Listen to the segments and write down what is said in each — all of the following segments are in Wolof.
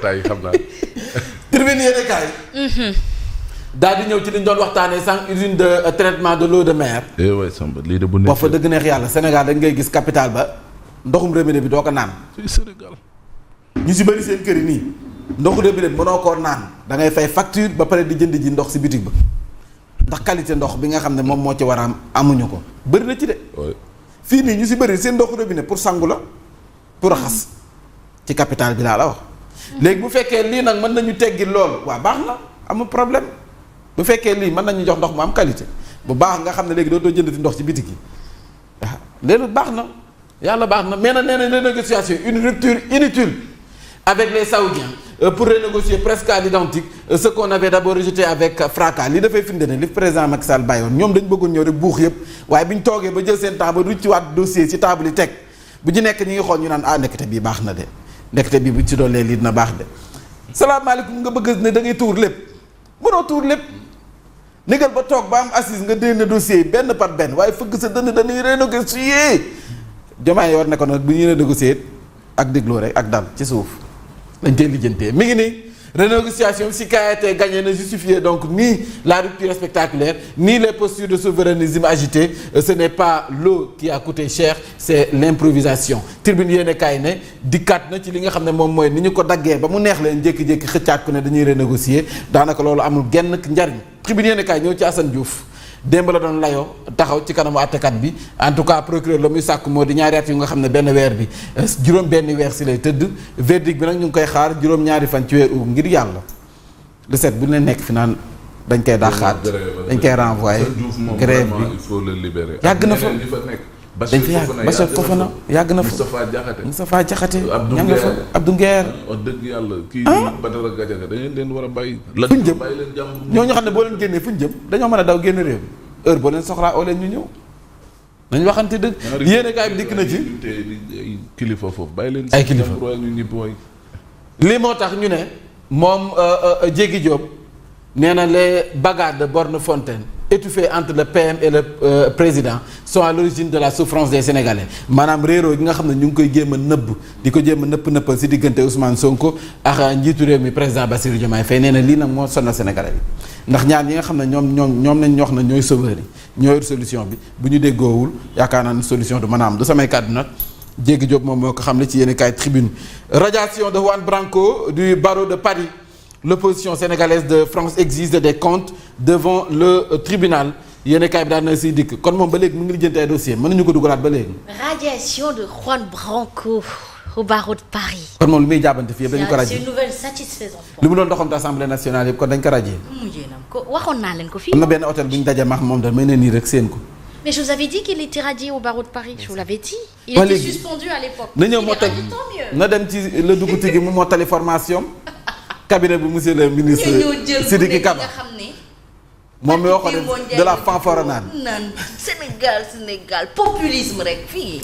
tay xam naa. tribune yéene kaay. daal di ñëw ci li ñu doon waxtaanee sànq usine de traitement de l'eau de mer. waay Samba lii de bu nekk. boo fa dëgg neex yàlla Sénégal dañ ngay gis capital ba ndoxum robinet bi doo ko naan. ci Sénégal. ñu si bëri seen kër yi nii ndoxu robinet bi mënoo koo naan da ngay fay facture ba pare di jënd ji ndox si bitig ba ndax qualité ndox bi nga xam ne moom moo ci war a am amuñu ko bëri na ci de. fii nii ñu si bëri seen ndoxu robinet pour sangu la pour raxas ci capital bi laa la wax. léegi bu fekkee lii nag mën nañu teggi lool waa baax na amul problème bu fekkee lii mën nañu jox ndox mu am qualité bu baax nga xam ne léegi dootoo jëndati ndox ci bitig yi waaw léegi baax na yàlla baax na mais nag nee nañ les négociations une rupture inutile avec les Saoudiens pour renégocier presque à l'identique ce qu'on avait d'abord rejeté avec fracas li dafay firnde ne li président Macky Sall bàyyoon ñoom dañ bëggoon ñëw rek buux yëpp waaye bi ñu toogee ba jël seen temps ba rucciwaat dossier ci table yi teg bu ñu nekk ñi ngi xool ñu naan ndekete bii baax na de ndekete bii bu ci doolee lii dina baax de salaamaaleykum nga bëgg ne da ngay tuur lépp mënoo tuur lépp négal ba toog ba am assise nga dénn dossier yi benn par benn waaye fëgg sa dënn dañuy renégocier Diomaye war ne ko nag bu ñuy renégocier ak dégloo rek ak dal ci suuf dañ koy lijjantee mi ngi nii renégociation si qui a été gagné ne justifiait donc ni la rupture spectaculaire ni les postures de souverainisme agitées ce n'est pas l'eau qui a coûté cher c'est l'improvisation tribune yéene kaay ne dikkaat na ci li nga xam ne moom mooy ni ñu ko daggee ba mu neex leen jékki-jékki xëccaat ko ne dañuy renégocier daanaka loolu amul genn njariñ tribune yéene kaay ñëw ci Assane Diouf démb la doon layoo taxaw ci kanamu àttekat bi en tout cas procureur la muy sàkk moo di ñaari at yu nga xam ne benn weer bi juróom benn weer si lay tëdd verdict bi nag ñu ngi koy xaar juróom ñaari fan ci weer u ngir yàlla le set bu ne nekk fi naan dañ koy daaxaat dañ koy renvoyer grève bi il faut le libérer. yàgg na fa dañ fa yàgg Bachir Fofana yàgg na fa Moustapha Diakhaté ña nga fa Abdou Nguer wax dëgg yàlla kii Badara Gadiaga da ngeen leen war a bàyyi fu ñu jëm bàyyi leen jàmm ñooñu xam ne boo leen génnee fu ñu jëm dañoo mën a daw génn réew heure boo leen soxlaa oo leen ñu ñëw nañ waxante dëgg yéene kaay bi dikk na ci ay kilifa foofu bàyyi leen ay kilifa ñu ñibbi mooy lii moo tax ñu ne moom Diégui Diop nee na les bagarres de Borne-Fontaine étouffées entre le PM et le président sont à l'origine de la souffrance des Sénégalais maanaam réeroo gi nga xam ne ñu ngi koy jéem a nëbb di ko jéem a nëppal si diggante Ousmane Sonko ak njiitu réew mi président Bassirou Diomaye Faye nee na lii nag moo sonal Sénégalais yi ndax ñaar ñi nga xam ne ñoom lañ wax na ñooy sauveurs yi ñooy solution bi bu ñu déggoowul yaakaar naa ne solution du mën a am du samay kàddu nag Diégui Diop moom moo ko xam ne ci yéen kaay tribune radiation de Juan Branco du barreau de Paris. L'opposition sénégalaise de France exige des comptes devant le tribunal yéen kaay bi daan na siy dikk kon moom ba léegi mu ngi lijjanti ay dossier mën nañu ko dugalaat ba léegi. Radiation de Juan Branco au barreau de Paris. kon moom lu muy jaabante fii yëpp dañu ko radier. c'est une nouvelle satisfaisante. li mu doon doxantu assemblée nationale yëpp kon dañ ko radier. mujjee na ko waxoon naa leen ko fii. am na benn hôtel bu ñu daje maax moom daal may ne nii rek seen ko. mais je vous avais dit qu'il était radié au barreau de Paris je vous l'avais dit. il était suspendu à l'époque. na ñëw moo tali na dem ci la dugg tigi mu moo tali formation. cabinet bu monsieur le ministre Sidiki Kaba moom mi waxoon ne de la fanfare naan Sénégal populisme rek fii.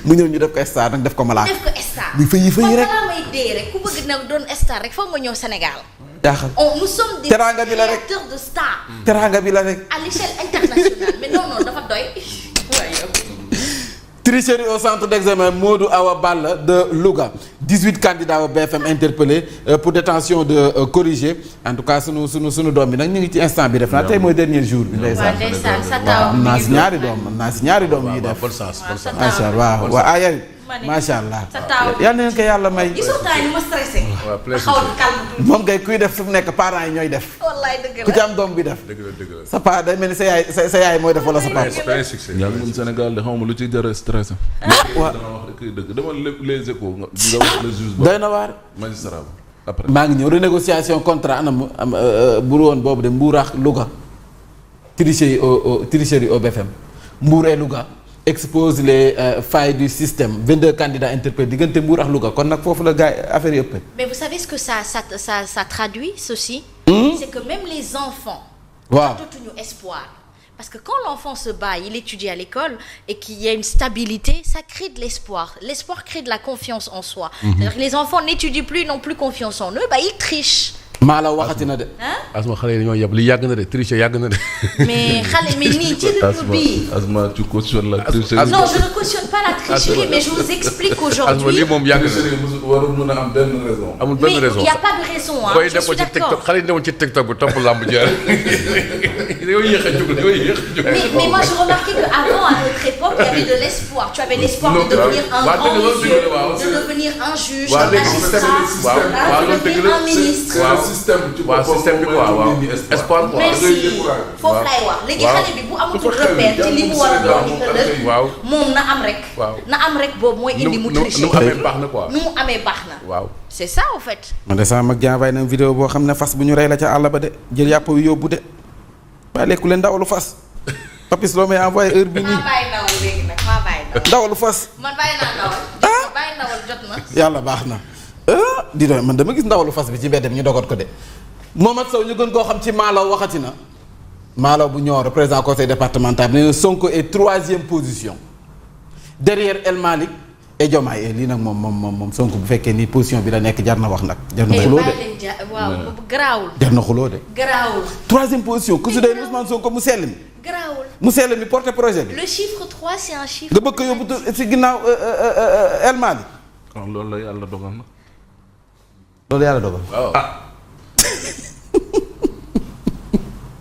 mu ñëw ñu def ko star nag def ko malaaka. def ko star bi fëyi rek balaa may dee rek ku bëgg nag doon star rek foog nga ñëw Sénégal. jaaxal nous sommes des teraanga bi la rek créateurs de stars. teraanga bi la rek. à l'échelle internationale mais non dafa doy. Tricherie au centre d'examen Modou Awa Balla de Louga 18 candidats au BFM interpellés pour détention de corrigé en tout cas sunu doom bi nag ñu ngi ci instant bi def naa tey mooy dernier jour bi ndeysaan am naa si ñaari doom yi def macha allah waaw ayay macha allah yal na leen ko yàlla may moom kay kuy def fu mu nekk parents yi ñooy def ku ci am doom bi def sa pa day mel ni sa yaay mooy def wala sa papa yaa ngi Sénégal de xawma lu ci jar stress waaw dama wax dëgg dama les échos nga wax le juge doy na waar magistrat après maa ngi ñëw renégociation contrat anam buru woon boobu de Mbour ak Louga tricherie au BFM Mbour et Louga expose les failles du système 22 candidats interpellés diggante Mbour ak Louga kon nag foofu la gars affaire yi ëppee. mais vous savez ce que ça traduit ceci. C'est que même les enfants. waaw dootuñu espoir. Parce que quand l'enfant se bat, il étudie à l'école et qu'il y a une stabilité, ça crée de l'espoir. L'espoir crée de la confiance en soi. C'est-à-dire que les enfants n'étudient plus, n'ont plus confiance en eux, ils trichent. maa la waxati na de. Asma xale yi dañoo yeb li yàgg na de tricher yàgg na de. mais xale mais nii ci rythme bi. Asma tu cautionnes la tricherie. non je ne cautionne pas la tricherie mais je vous explique aujourd'hui. Asma lii moom yàgg na de. warul mën a am benn raison. amul benn raison mais il y a pas de raison ah. booy je suis defoon ci TikTok d'accord. xale yi demoon ci TikTok bi topp làmb jaar. yow yéex a jóg yow yéex a jóg. mais moi je remarquais que avant à notre époque il y avait de l'espoir. Tu avais l'espoir de devenir un grand monsieur, de devenir un juge, un magistrat, de devenir un ministre. waaw système bi quoi waaw espoir quoi. merci foofu laay wax léegi xale bi bu amatul repère ci li mu war a doon ëllëg. waaw moom na am rek. waaw na am rek boobu mooy indi mu tricher. nu mu amee baax na quoi. nu mu amee baax na. waaw c'est ça en fait. man de sama mag jaay na vidéo boo xam ne fas bu ñu rey la ca àll ba de jël yàpp wi yóbbu de waaye lekku leen ndawalu fas papis loo may envoyé heure bi nii maa bàyyi ndawal léegi nag maa bàyyi ndawal. ndawalu fas man bàyyi naa ndawal. bàyyi ndawal jot na. yàlla baax na di doon man dama gis ndawalu fas bi ci mbeddem ñu dogot ko de Mohamed Sow ñu gën koo xam ci Malaw waxati na Malaw bu Nioro président conseil départemental bi ne Sonko est 3e position derrière El Malick et Diomaye lii nag moom Sonko bu fekkee nii position bi la nekk jar na wax nag jar na xuloo de waaw garaawul. jar na xuloo de garaawul. 3e position ku su dee Ousmane Sonko mu sell mi garaawul. mu sell mi porté projet bi le chiffre 3 c'est un chiffre. nga bëgg ko yóbbu ci ginnaaw El Malick loolu la yàlla dogal na. loolu yàlla dogal waaw.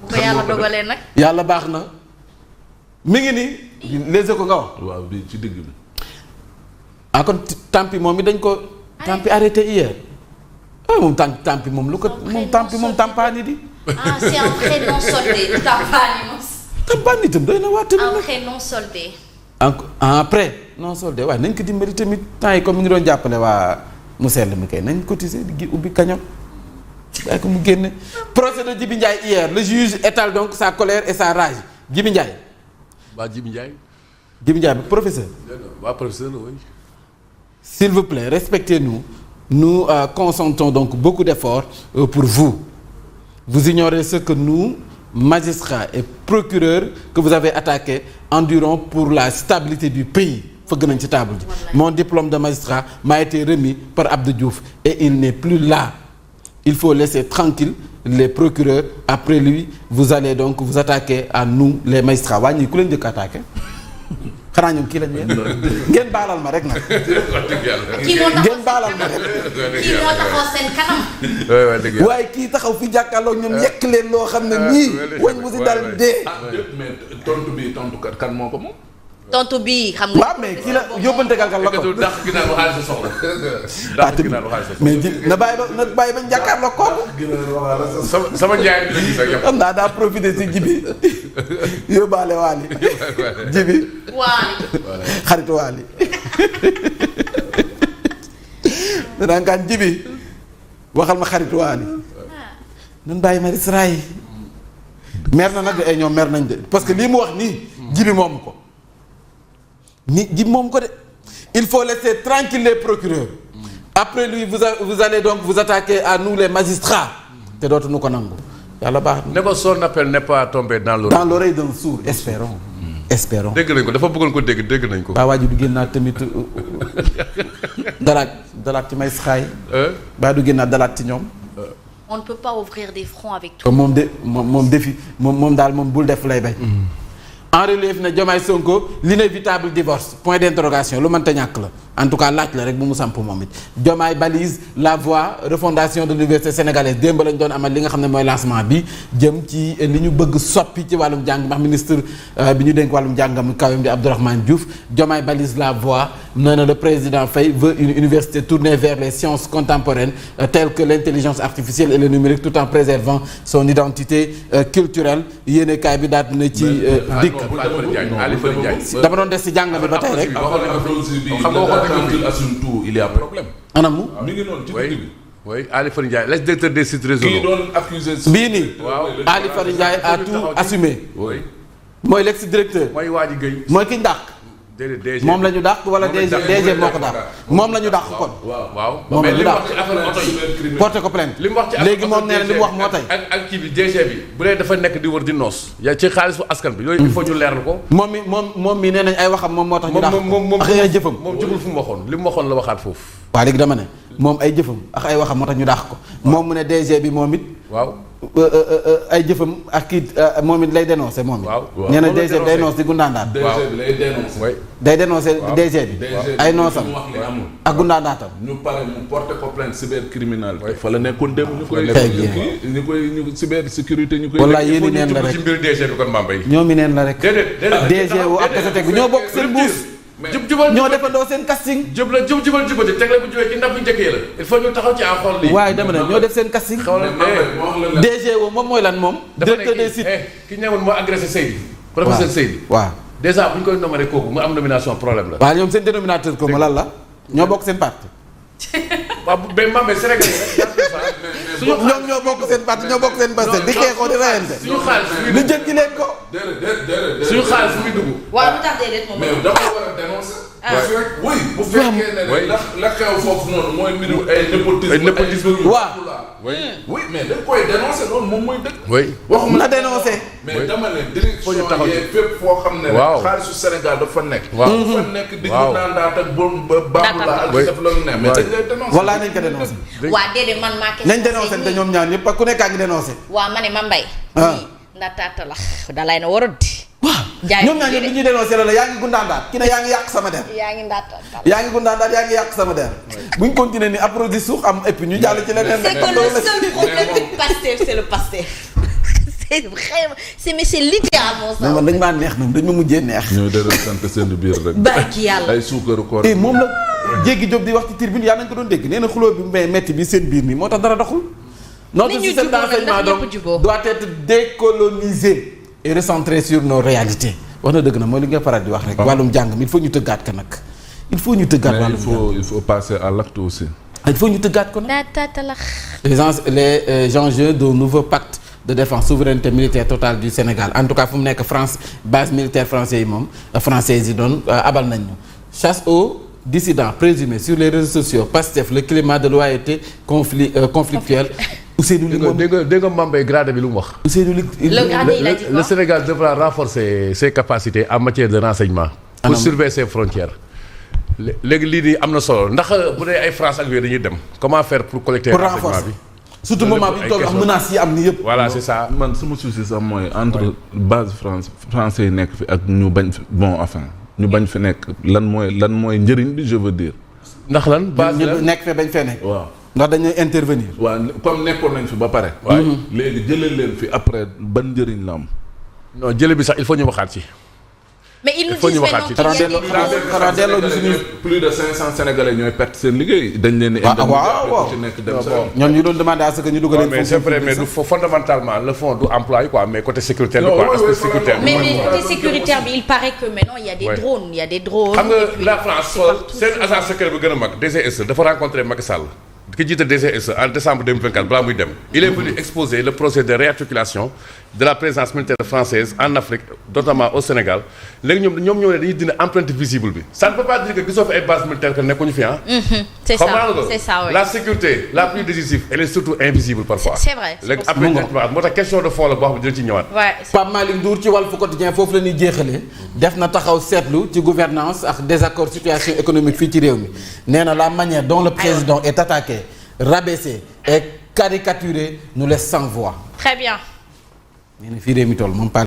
bu ko yàlla dogalee nag. yàlla baax na mi ngi nii les échos nga wax waaw bi ci digg bi. ah kon tampi moom mi dañ ko tampi arrêté hier ah moom tampi moom lu ko moom tampi moom tampaani di ah c'est un prénom soldé. Tampani mos. tampaani itam doy na waa tamit un nag prénom soldé. après non soldé waaye nañ ko dimbali tamit temps yi comme mi ngi doon jàppale waa mu sell mi kay nañ cotiser di ubbi kañam waaye ko mu génne procès de Djibi Ndiaye hier le juge étale donc sa colère et sa rage Djibi Ndiaye waa Djibi Ndiaye. Djibi Ndiaye professeur waa professeur la oui. s'il vous plaît respectez-nous nous consentons donc beaucoup d'efforts pour vous ignorez ce que nous magistrats et procureurs que vous avez attaqués endurons pour la stabilité du pays fëgg nañ ci table ji mon diplôme de magistrat m'a été remis par Abdou Diouf et il n'est plus là il faut laisser tranquille les procureurs après lui vous allez donc vous attaquer à nous les magistrats waa ñii ku leen njëkk attaqué xanaa ñoom kii lañ ngeen baalal ma rek nag ngeen baalal ma rek kii moo taxaw seen kanam. waaye kii taxaw fi jàkkaarloo ñoom yekk leen loo xam ne nii wañ bu si dal dee mais tontu bi tontu kan moo ko moom. tontu bii xam nga. waaw mais kii la yóbbante galgal la ko dàq ginnaaw xaalis soxla. ah dàq ginnaaw xaalis soxla. mais ji na bàyyi ba jàkkaarloo kooku sama njaay bi la gis ak yow. xam naa daa profité si jibi yóbbaale waali jibi waali. xaritu waali danaa kaan jibi waxal ma xaritu waali nan bàyyi magistrat yi mer na nag de ay ñoom mer nañ de parce que lii mu wax nii jibi moom ko ni jibi moom ko de il faut laisser tranquille les procureurs après lui vous allez donc vous attaquer à nous les magistrats te dootuñu ko nangu yàlla baax na ne ko son appel n'est pas tombé dans l'oreille d'un sourd espérons dégg nañ ko dafa bëggoon ko dégg nañ ko. waa waa ji du génnaat tamit dalaat ci magistrat yi baa du génnaat dalaat ci ñoom on ne peut pas ouvrir des fronts avec tout. moom defi moom daal moom bul def lay bay en relief na Diomaye Sonko l'inévitable divorce point d'interrogation lu mënta ñàkk la en tout cas laaj la rek bu mu samp moom it Diomaye balise la voie refondation de l'université sénégalaise démb lañ doon amal li nga xam ne mooy lancement bi jëm ci li ñu bëgg soppi ci wàllum jàng ndax ministre bi ñu dénk wàllum jàngam kawam di Abdourahmane Diouf Diomaye balise la voie nee na le président Faye veut une université tournée vers les sciences contemporaines telles que l'intelligence artificielle et le numérique tout en préservant son identité culturelle yéene kaay bi daat na ci dikk dama doon des ci jàng bi ba tey rek il y a problème. anamu mi ngi noonu ci digg bi. oui Ali Fary Ndiaye le directeur des sites régionaux. kii doon accusé. bii nii. waaw Ali Fary Ndiaye a tout assumé. oui. mooy l'ex-directeur. mooy Waji Gueye. mooy ki ñu dàq. déedéet DG. moom la ñu dàq wala DG moo ko dàq. moom la ñu dàq kon. waaw. moom la mais ñu li mu dàq wax ci affaire oto yi. porté ko plainte. li mu wax ci léegi moom nee na li mu wax moo tey. ak kii bi DG bi. bu dee dafa nekk di wër di noos. yaa ci xaalisu askan bi yooyu il faut ñu leerlu ko. moom mi nee nañ ay waxam moom moo tax ñu dàq ko. moom ak ay jëfam. moom jubul fu mu waxoon li mu waxoon la waxaat foofu. waaw léegi dama ne moom ay jëfam ak ay waxam moo tax ñu dàq ko. moom mu ne DG bi moom it. waaw. ay jëfam ak kii moom it lay dénoncé moom it. waaw nee na DG bi day noos di gundaandaat. DG bi lay dénoncé. day dénoncé DG bi. ay noosam ak gundaandaatam. ñu pare mu porté ko plainte cybercriminalité. fa la nekkoon dem ñu koy. cybersécurité ñu koy. wallaay yéen i neen la rek ci mbir DG bi kon Mambay. ñoom i neen la rek. déedéet DG wu ak Kasotek bi ñoo bokk seen buus. jubal ñoo defandoo seen casting. jubal jubati tegle bu jógee ci ndab bu njëkkee la. il faut ñu taxaw ci en xool lii. waaye dama ne ñoo def seen casting. DG wu moom mooy lan moom. directeur des sites ki ñëwoon moo agressé Seydi. professeur Seydi. waaw déjà bu ñu koy nommer kooku mu am nomination problème la. waaw ñoom seen dénominateur commun lan la ñoo bokk seen parti. waaw mais Mambay Sénégal yi ñoom ñoo bokk seen parti ñoo bokk seen base di xeexoo di rayante. suñu xaalis lu jël ci leen ko. suñu xaalis fu muy dugg. waaw lu tax déedéet moom. mais dama war a dénoncer. oui bu fekkee ne la xew foofu noonu mooy mbiru ay népotisme. waaw. oui mais dañ koy dénoncer loolu moom mooy dëgg. oui waxuma na dénoncer. mais dama ne direction yee fépp foo xam ne waaw xaalisu Sénégal dafa nekk. waaw dafa nekk di ñu naan daata ak baabu la ak def la ne mais dañ lay dénoncer. walla nañ ko dénoncer. waa déedéet man maa nañ dénoncer te ñoom ñaar ñëpp ku nekk a ngi dénoncer. waa ma ne ma mbay. ndataata la dalay na waroon di. waaw ñoom ñaar ñëpp li ñuy dénoncer la yaa ngi gundaandaat ki ne yaa ngi yàq sama der. yaa ngi ndataata. yaa ngi gundaandaat yaa ngi yàq sama der. buñ continuer ni après suux am et puis ñu jàll ci leneen. c'est que le seul problème du Pastef c'est le Pastef. c'est vraiment c'est littéralement ça. man dañ maa neex nag dañ ma mujjee neex. ñooy dara sant seen biir rek. barki yàlla ay suukaru koor. moom la Jéggi Diop di wax ci tribune yaa nañ ko doon dégg nee na xuloo bi mais metti bi seen biir nii moo tax dara doxul. notre système d'enseignement donc doit être décolonisé et recentré sur nos réalités. wax na dëgg na mooy li nga faral di wax rek. wàllum jàng mi il faut ñu tëggaat ko nag. il faut ñu tëggaat wàllum jàng il faut passer à l'acte aussi. il faut ñu tëggaat ko nag. ndataata la. les enjeux d'un nouveau pacte de défense souveraineté militaire totale du Sénégal en tout cas fu mu nekk France base militaire français yi moom française yi doon abal nañ ñu chasse aux dissidents présumés sur les réseaux sociaux Pastef le climat de loyauté conflictuel. Ousseynou Ly moom dégg nga Mambay grade bi lu mu wax. Ousseynou Ly le Sénégal devra renforcer ses capacités en matière de renseignement. pour surveiller ses frontières. léegi lii nii am na solo ndax bu dee ay France ak yooyu dañuy dem comment faire pour collecter renseignement bi. surtout moment bi ñu toll ak menaces yi am ni yëpp. voilà c'est ça. man sama souci sax mooy entre base français yi nekk fi ak ñu bañ fi ñu bañ fi nekk lan mooy njëriñ bi je veux dire. ndax lan base la nekk fe bañ fee nekk. waaw ndax dañuy intervenir. waaw comme nekkoon nañ fi ba pare. waaye léegi jëlee leen fi après ban njëriñ la am. non jële bi sax il faut ñu waxaat ci. mais il nous dit xanaa delloo ñu suñu plus de 500 sénégalais ñooy perte seen liggéey. dañ leen di waaw ci nekk dem sa ñoom ñu doon demander à ce que ñu dugal mais c'est vrai mais du fondamentalement le fond du emploi yi quoi mais côté sécuritaire bi quoi aspect sécuritaire bi. mais côté sécuritaire bi il paraît que maintenant il y a des drones. xam nga la France seen agent secret bi gën a mag DGSE dafa rencontré Macky Sall ki jiite DGSE en décembre 2024 balaa muy dem il est venu exposer le projet de réarticulation de la présence militaire française en Afrique notamment au Sénégal léegi ñoom ñoo ne dañuy dindi empreinte visible bi ça ne peut pas dire que gisoo fi ay base militaire que nekkuñu fi ah. c'est ça oui. La sécurité la plus décisive elle est surtout invisible parfois. c'est vrai léegi après moo tax question de fond la boo xam ne dina ci ñëwaat. Pape Malick Ndour ci Walf Quotidien foofu la ñuy jeexalee def na taxaw seetlu ci gouvernance ak désaccord situation économique fii ci réew mi nee na la manière dont le président est attaqué rabaissé et caricaturé nous laisse sans voix. Très bien. nee na fii réew mi toll moom